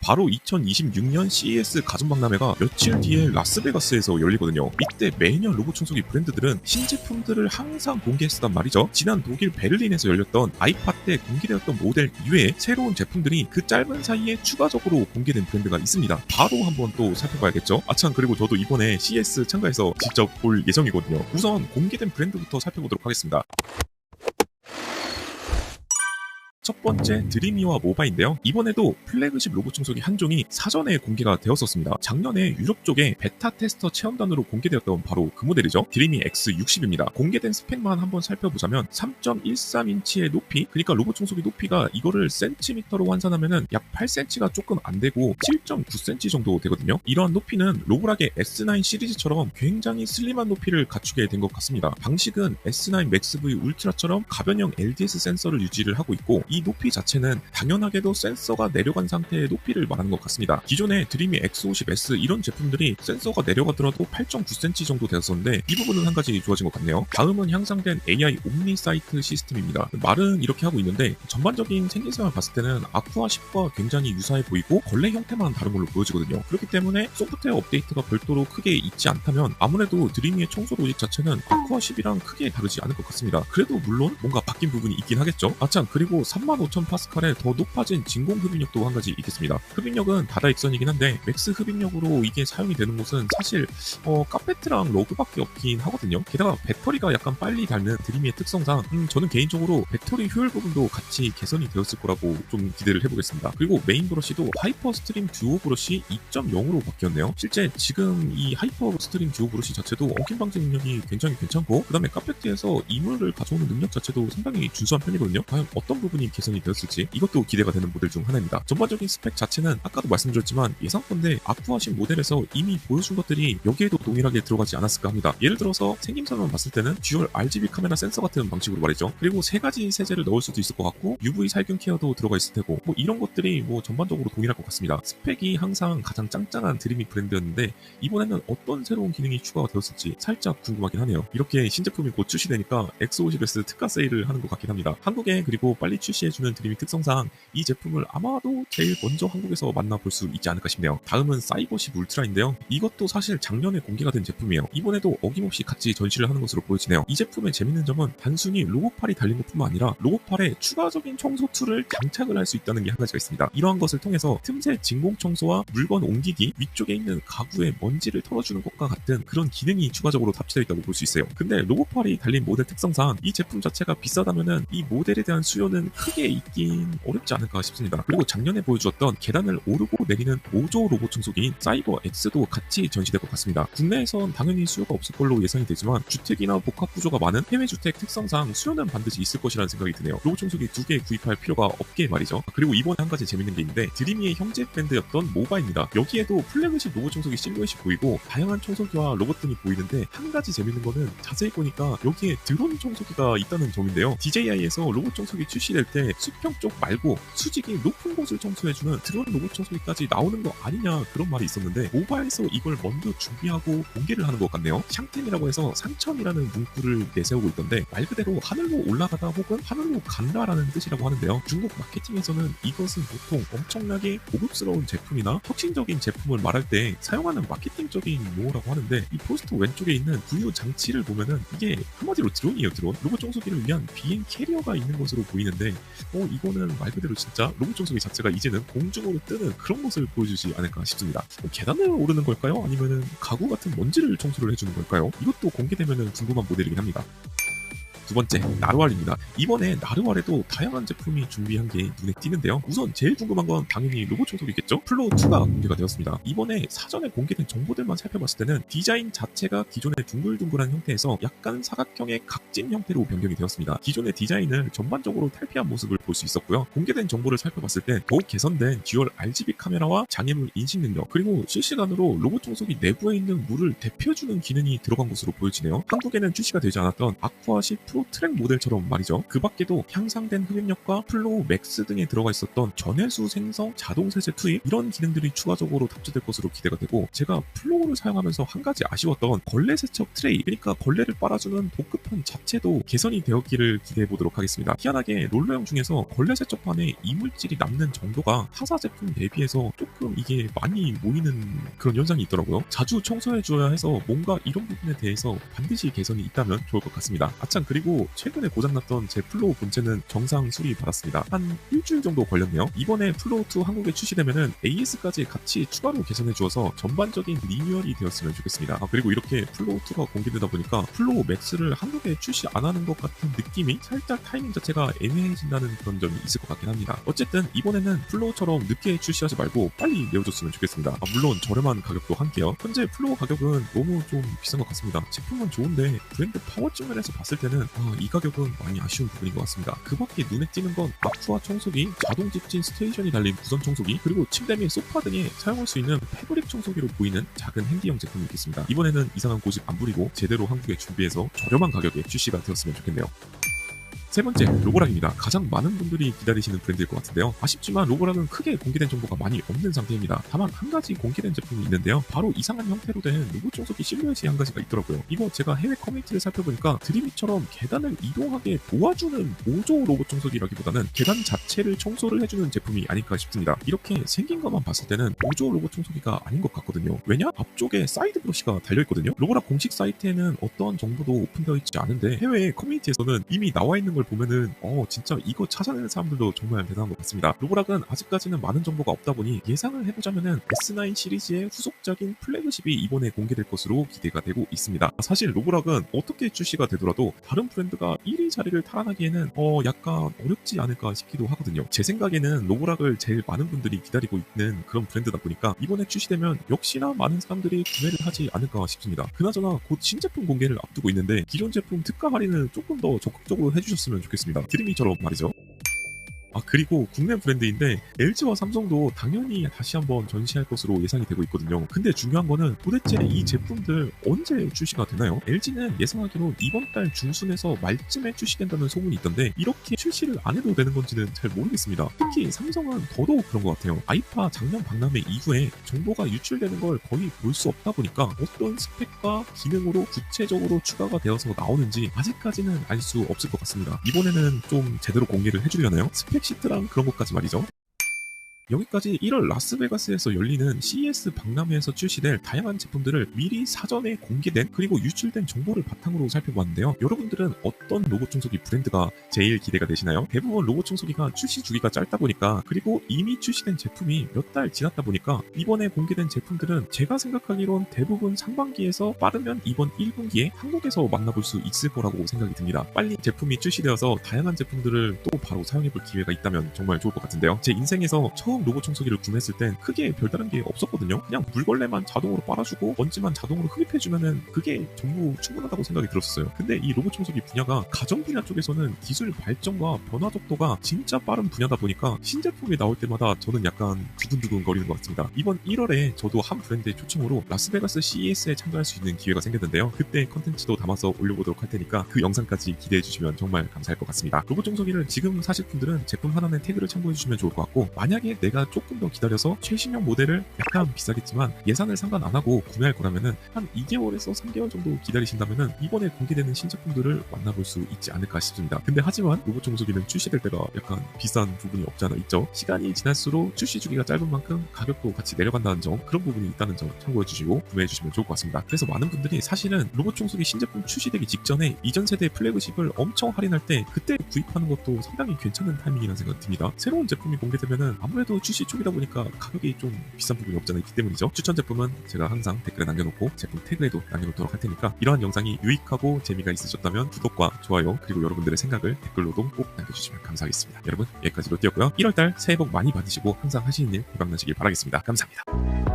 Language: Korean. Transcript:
바로 2026년 CES 가전박람회가 며칠 뒤에 라스베가스에서 열리거든요. 이때 매년 로봇 청소기 브랜드들은 신제품들을 항상 공개했었단 말이죠. 지난 독일 베를린에서 열렸던 아이팟 때 공개되었던 모델 이외에 새로운 제품들이 그 짧은 사이에 추가적으로 공개된 브랜드가 있습니다. 바로 한번 또 살펴봐야겠죠. 아참, 그리고 저도 이번에 CES 참가해서 직접 볼 예정이거든요. 우선 공개된 브랜드부터 살펴보도록 하겠습니다. 첫 번째 드리미와 모바인데요. 이번에도 플래그십 로봇 청소기 한 종이 사전에 공개가 되었었습니다. 작년에 유럽 쪽에 베타 테스터 체험단으로 공개되었던 바로 그 모델이죠. 드리미 X60입니다. 공개된 스펙만 한번 살펴보자면 3.13인치의 높이, 그러니까 로봇 청소기 높이가 이거를 센티미터로 환산하면은 약 8cm가 조금 안 되고 7.9cm 정도 되거든요. 이러한 높이는 로브락의 S9 시리즈처럼 굉장히 슬림한 높이를 갖추게 된 것 같습니다. 방식은 S9 Max V 울트라처럼 가변형 LDS 센서를 유지를 하고 있고, 이 높이 자체는 당연하게도 센서가 내려간 상태의 높이를 말하는 것 같습니다. 기존의 드리미 X50S 이런 제품들이 센서가 내려가더라도 8.9cm 정도 되었었는데 이 부분은 한 가지 좋아진 것 같네요. 다음은 향상된 AI 옴니 사이트 시스템입니다. 말은 이렇게 하고 있는데 전반적인 생김새만 봤을 때는 아쿠아 10과 굉장히 유사해 보이고 걸레 형태만 다른 걸로 보여지거든요. 그렇기 때문에 소프트웨어 업데이트가 별도로 크게 있지 않다면 아무래도 드리미의 청소 로직 자체는 아쿠아 10이랑 크게 다르지 않을 것 같습니다. 그래도 물론 뭔가 바뀐 부분이 있긴 하겠죠. 아참, 그리고 35,000파스칼의 더 높아진 진공 흡입력도 한 가지 있겠습니다. 흡입력은 다다익선이긴 한데 맥스 흡입력으로 이게 사용이 되는 곳은 사실 카페트랑 러그밖에 없긴 하거든요. 게다가 배터리가 약간 빨리 닳는 드리미의 특성상 저는 개인적으로 배터리 효율 부분도 같이 개선이 되었을 거라고 좀 기대를 해보겠습니다. 그리고 메인 브러쉬도 하이퍼 스트림 듀오 브러쉬 2.0으로 바뀌었네요. 실제 지금 이 하이퍼 스트림 듀오 브러쉬 자체도 엉킴 방지 능력이 굉장히 괜찮고, 그 다음에 카페트에서 이물을 가져오는 능력 자체도 상당히 준수한 편이거든요. 과연 어떤 부분이 개선이 되었을지 이것도 기대가 되는 모델 중 하나입니다. 전반적인 스펙 자체는 아까도 말씀드렸지만 예상컨대 아쿠아10 모델에서 이미 보여준 것들이 여기에도 동일하게 들어가지 않았을까 합니다. 예를 들어서 생김새만 봤을 때는 듀얼 RGB 카메라 센서 같은 방식으로 말이죠. 그리고 3가지 세제를 넣을 수도 있을 것 같고 UV 살균 케어도 들어가 있을 테고, 뭐 이런 것들이 뭐 전반적으로 동일할 것 같습니다. 스펙이 항상 가장 짱짱한 드리미 브랜드였는데 이번에는 어떤 새로운 기능이 추가가 되었을지 살짝 궁금하긴 하네요. 이렇게 신제품이 곧 출시되니까 X50S 특가 세일을 하는 것 같긴 합니다. 한국에 그리고 빨리 출시해주는 드리미 특성상 이 제품을 아마도 제일 먼저 한국에서 만나볼 수 있지 않을까 싶네요. 다음은 사이버10 울트라인데요. 이것도 사실 작년에 공개가 된 제품이에요. 이번에도 어김없이 같이 전시를 하는 것으로 보여지네요. 이 제품의 재밌는 점은 단순히 로봇팔이 달린 것뿐만 아니라 로봇팔에 추가적인 청소 툴을 장착을 할 수 있다는 게 한 가지가 있습니다. 이러한 것을 통해서 틈새 진공 청소와 물건 옮기기, 위쪽에 있는 가구의 먼지를 털어주는 것과 같은 그런 기능이 추가적으로 탑재되어 있다고 볼 수 있어요. 근데 로봇팔이 달린 모델 특성상 이 제품 자체가 비싸다면은 이 모델에 대한 수요는 크게 있긴 어렵지 않을까 싶습니다. 그리고 작년에 보여주었던 계단을 오르고 내리는 5조 로봇 청소기인 사이버 X도 같이 전시될 것 같습니다. 국내에선 당연히 수요가 없을 걸로 예상이 되지만 주택이나 복합 구조가 많은 해외 주택 특성상 수요는 반드시 있을 것이라는 생각이 드네요. 로봇 청소기 2개 구입할 필요가 없게 말이죠. 그리고 이번에 한 가지 재밌는 게 있는데 드리미의 형제 브랜드였던 모바입니다. 여기에도 플래그십 로봇 청소기 실루엣이 보이고 다양한 청소기와 로봇 등이 보이는데 한 가지 재밌는 거는 자세히 보니까 여기에 드론 청소기가 있다는 점인데요. DJI에서 로봇 청소기 출시될 때 수평 쪽 말고 수직이 높은 곳을 청소해주는 드론 로봇 청소기까지 나오는 거 아니냐 그런 말이 있었는데 모바에서 이걸 먼저 준비하고 공개를 하는 것 같네요. 샹템이라고 해서 상천이라는 문구를 내세우고 있던데 말 그대로 하늘로 올라가다 혹은 하늘로 간다라는 뜻이라고 하는데요. 중국 마케팅에서는 이것은 보통 엄청나게 고급스러운 제품이나 혁신적인 제품을 말할 때 사용하는 마케팅적인 용어라고 하는데, 이 포스터 왼쪽에 있는 구유 장치를 보면은 이게 한마디로 드론이에요. 드론. 로봇 청소기를 위한 비행 캐리어가 있는 것으로 보이는데 이거는 말 그대로 진짜 로봇 청소기 자체가 이제는 공중으로 뜨는 그런 것을 보여주지 않을까 싶습니다. 계단을 오르는 걸까요? 아니면은 가구 같은 먼지를 청소를 해주는 걸까요? 이것도 공개되면은 궁금한 모델이긴 합니다. 두 번째, 나르왈입니다. 이번에 나르왈에도 다양한 제품이 준비한 게 눈에 띄는데요. 우선 제일 궁금한 건 당연히 로봇 청소기겠죠? 플로우2가 공개가 되었습니다. 이번에 사전에 공개된 정보들만 살펴봤을 때는 디자인 자체가 기존의 둥글둥글한 형태에서 약간 사각형의 각진 형태로 변경이 되었습니다. 기존의 디자인을 전반적으로 탈피한 모습을 볼 수 있었고요. 공개된 정보를 살펴봤을 때 더욱 개선된 듀얼 RGB 카메라와 장애물 인식 능력, 그리고 실시간으로 로봇 청소기 내부에 있는 물을 데펴주는 기능이 들어간 것으로 보여지네요. 한국에는 출시가 되지 않았던 아쿠아 10 프로 플로우 트랙 모델처럼 말이죠. 그 밖에도 향상된 흡입력과 플로우 맥스 등에 들어가 있었던 전해수 생성, 자동 세제 투입 이런 기능들이 추가적으로 탑재될 것으로 기대가 되고, 제가 플로우를 사용하면서 한 가지 아쉬웠던 걸레 세척 트레이, 그러니까 걸레를 빨아주는 도급판 자체도 개선이 되었기를 기대해 보도록 하겠습니다. 희한하게 롤러형 중에서 걸레 세척판에 이물질이 남는 정도가 타사 제품 대비해서 조금 이게 많이 모이는 그런 현상이 있더라고요. 자주 청소해 줘야 해서 뭔가 이런 부분에 대해서 반드시 개선이 있다면 좋을 것 같습니다. 아참, 그리고 최근에 고장났던 제 플로우 본체는 정상 수리 받았습니다. 한 일주일 정도 걸렸네요. 이번에 플로우2 한국에 출시되면은 AS까지 같이 추가로 개선해 주어서 전반적인 리뉴얼이 되었으면 좋겠습니다. 그리고 이렇게 플로우2가 공개되다 보니까 플로우 맥스를 한국에 출시 안 하는 것 같은 느낌이 살짝 타이밍 자체가 애매해진다는 그런 점이 있을 것 같긴 합니다. 어쨌든 이번에는 플로우처럼 늦게 출시하지 말고 빨리 내어줬으면 좋겠습니다. 물론 저렴한 가격도 함께요. 현재 플로우 가격은 너무 좀 비싼 것 같습니다. 제품은 좋은데 브랜드 파워 측면에서 봤을 때는 이 가격은 많이 아쉬운 부분인 것 같습니다. 그 밖에 눈에 띄는 건 아쿠아 청소기, 자동 집진 스테이션이 달린 무선 청소기, 그리고 침대 및 소파 등에 사용할 수 있는 패브릭 청소기로 보이는 작은 핸디형 제품이 있겠습니다. 이번에는 이상한 고집 안 부리고 제대로 한국에 준비해서 저렴한 가격에 출시가 되었으면 좋겠네요. 세 번째, 로보락입니다. 가장 많은 분들이 기다리시는 브랜드일 것 같은데요. 아쉽지만 로보락은 크게 공개된 정보가 많이 없는 상태입니다. 다만 한 가지 공개된 제품이 있는데요. 바로 이상한 형태로 된 로봇 청소기 실루엣이 한 가지가 있더라고요. 이거 제가 해외 커뮤니티를 살펴보니까 드림이처럼 계단을 이동하게 도와주는 보조 로봇 청소기라기보다는 계단 자체를 청소를 해주는 제품이 아닐까 싶습니다. 이렇게 생긴 것만 봤을 때는 보조 로봇 청소기가 아닌 것 같거든요. 왜냐? 앞쪽에 사이드 브러쉬가 달려있거든요. 로보락 공식 사이트에는 어떠한 정보도 오픈되어 있지 않은데 해외 커뮤니티에서는 이미 나와 있는 걸 보면은 진짜 이거 찾아내는 사람들도 정말 대단한 것 같습니다. 로보락은 아직까지는 많은 정보가 없다 보니 예상을 해보자면은 S9 시리즈의 후속작인 플래그십이 이번에 공개될 것으로 기대가 되고 있습니다. 사실 로보락은 어떻게 출시가 되더라도 다른 브랜드가 1위 자리를 탈환하기에는 약간 어렵지 않을까 싶기도 하거든요. 제 생각에는 로보락을 제일 많은 분들이 기다리고 있는 그런 브랜드다 보니까 이번에 출시되면 역시나 많은 사람들이 구매를 하지 않을까 싶습니다. 그나저나 곧 신제품 공개를 앞두고 있는데 기존 제품 특가 할인을 조금 더 적극적으로 해주셨으면 좋겠습니다. 드림이처럼 말이죠. 그리고 국내 브랜드인데 LG와 삼성도 당연히 다시 한번 전시할 것으로 예상이 되고 있거든요. 근데 중요한 거는 도대체 이 제품들 언제 출시가 되나요? LG는 예상하기로 이번 달 중순에서 말쯤에 출시된다는 소문이 있던데 이렇게 출시를 안 해도 되는 건지는 잘 모르겠습니다. 특히 삼성은 더더욱 그런 것 같아요. 아이파 작년 박람회 이후에 정보가 유출되는 걸 거의 볼 수 없다 보니까 어떤 스펙과 기능으로 구체적으로 추가가 되어서 나오는지 아직까지는 알 수 없을 것 같습니다. 이번에는 좀 제대로 공개를 해주려나요? 스펙 시트랑 그런 것까지 말이죠. 여기까지 1월 라스베가스에서 열리는 CES 박람회에서 출시될 다양한 제품들을 미리 사전에 공개된 그리고 유출된 정보를 바탕으로 살펴봤는데요. 여러분들은 어떤 로봇 청소기 브랜드가 제일 기대가 되시나요? 대부분 로봇 청소기가 출시 주기가 짧다 보니까 그리고 이미 출시된 제품이 몇 달 지났다 보니까 이번에 공개된 제품들은 제가 생각하기론 대부분 상반기에서 빠르면 이번 1분기에 한국에서 만나볼 수 있을 거라고 생각이 듭니다. 빨리 제품이 출시되어서 다양한 제품들을 또 바로 사용해볼 기회가 있다면 정말 좋을 것 같은데요. 제 인생에서 처음 로봇 청소기를 구매했을 땐 크게 별다른 게 없었거든요. 그냥 물걸레만 자동으로 빨아주고 먼지만 자동으로 흡입해주면은 그게 전부 충분하다고 생각이 들었어요. 근데 이 로봇 청소기 분야가 가정 분야 쪽에서는 기술 발전과 변화 속도가 진짜 빠른 분야다 보니까 신제품이 나올 때마다 저는 약간 두근두근 거리는 것 같습니다. 이번 1월에 저도 한 브랜드의 초청으로 라스베가스 CES에 참가할 수 있는 기회가 생겼는데요. 그때 컨텐츠도 담아서 올려보도록 할 테니까 그 영상까지 기대해 주시면 정말 감사할 것 같습니다. 로봇 청소기를 지금 사실 분들은 제품 하나의 태그를 참고해 주시면 좋을 것 같고, 만약에 내가 조금 더 기다려서 최신형 모델을 약간 비싸겠지만 예산을 상관 안 하고 구매할 거라면은 한 2개월에서 3개월 정도 기다리신다면은 이번에 공개되는 신제품들을 만나볼 수 있지 않을까 싶습니다. 근데 하지만 로봇 청소기는 출시될 때가 약간 비싼 부분이 없지 않아 있죠. 시간이 지날수록 출시 주기가 짧은 만큼 가격도 같이 내려간다는 점, 그런 부분이 있다는 점 참고해 주시고 구매해 주시면 좋을 것 같습니다. 그래서 많은 분들이 사실은 로봇 청소기 신제품 출시되기 직전에 이전 세대 플래그십을 엄청 할인할 때 그때 구입하는 것도 상당히 괜찮은 타이밍이라는 생각이 듭니다. 새로운 제품이 공개되면은 아무래도 출시 초기다 보니까 가격이 좀 비싼 부분이 없잖아 있기 때문이죠. 추천 제품은 제가 항상 댓글에 남겨놓고 제품 태그에도 남겨놓도록 할 테니까 이러한 영상이 유익하고 재미가 있으셨다면 구독과 좋아요 그리고 여러분들의 생각을 댓글로도 꼭 남겨주시면 감사하겠습니다. 여러분 여기까지 롯데였고요. 1월달 새해 복 많이 받으시고 항상 하시는 일 대박나시길 바라겠습니다. 감사합니다.